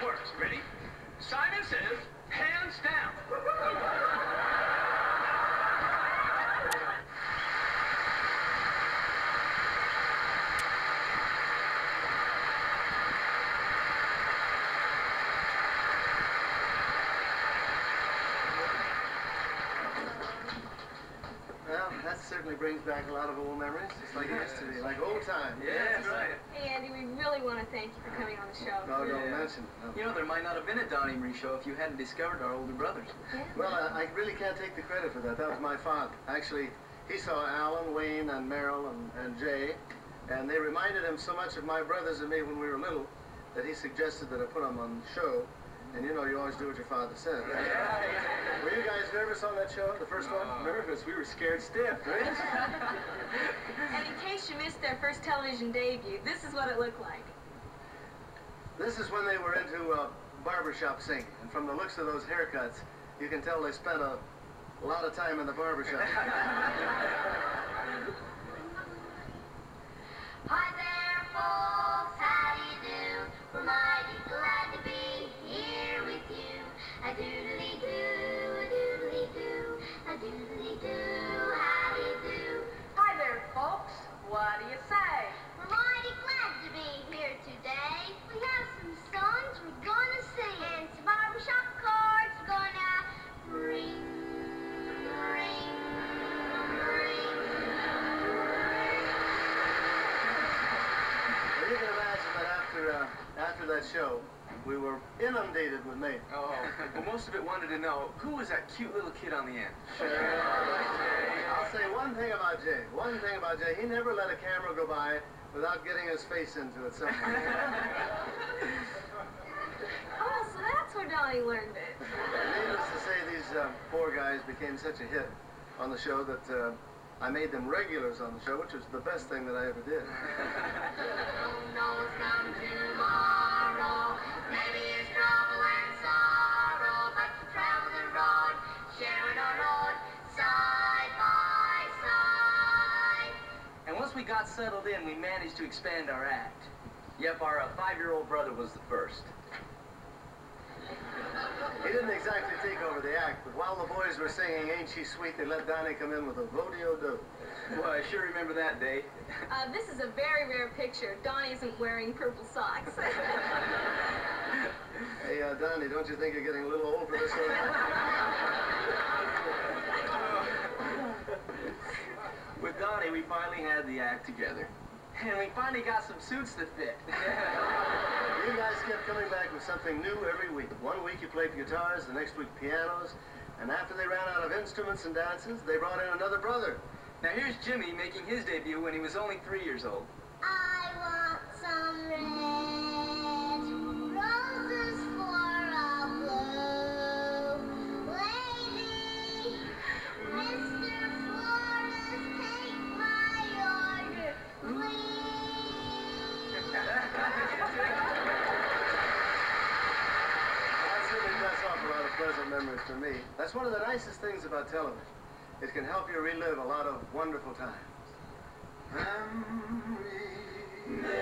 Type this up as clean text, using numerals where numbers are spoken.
works. Ready? Simon says, hands down. Well, that certainly brings back a lot of old memories. It's like it used to be, like old times. Yeah, that's right. Hey, Andy, we really want to thank you for coming on the show. No, don't mention it. No. You know, there might not have been a Donny Marie show if you hadn't discovered our older brothers. Yeah. Well, I really can't take the credit for that. That was my father. Actually, he saw Alan, Wayne, and Merrill, and Jay, and they reminded him so much of my brothers and me when we were little that he suggested that I put them on the show. And you know, you always do what your father says, right? Yeah. Were you guys nervous on that show, the first one? Nervous. We were scared stiff, right? And in case you missed their first television debut, this is what it looked like. This is when they were into barbershop singing. And from the looks of those haircuts, you can tell they spent a lot of time in the barbershop. Hi there, folks, how do you do? We're mighty glad to be here with you. A doodly-doo, a doodly-doo, a doodly-doo, how do you do? Hi there, folks. What do you say? We're mighty glad to be here today. We have some songs we're gonna sing, and some barbershop cards we're gonna ring, ring, ring, ring. Well, you can imagine that after that show, we were inundated with mail. Oh, well, most of it wanted to know, who was that cute little kid on the end? I'll say one thing about Jay. One thing about Jay, he never let a camera go by without getting his face into it somehow. Oh, so that's where Donny learned it. Needless to say, these four guys became such a hit on the show that I made them regulars on the show, which was the best thing that I ever did. Who knows come tomorrow? Maybe it's trouble and sorrow, but to travel the road, sharing our road, side by side. And once we got settled in, we managed to expand our act. Yep, our 5-year-old brother was the first. He didn't exactly take over the act, but while the boys were singing Ain't She Sweet, they let Donny come in with a rodeo-do. Well, I sure remember that day. This is a very rare picture. Donny isn't wearing purple socks. Hey, Donny, don't you think you're getting a little old for this one? With Donny, we finally had the act together. And we finally got some suits that fit. You guys kept coming back with something new every week. One week you played guitars, the next week pianos, and after they ran out of instruments and dances, they brought in another brother. Now here's Jimmy making his debut when he was only 3 years old. I want some red roses for a blue lady. Mr. Flores, take my order, please. That certainly does off a lot of pleasant memories for me. That's one of the nicest things about television. It can help you relive a lot of wonderful times. Memories.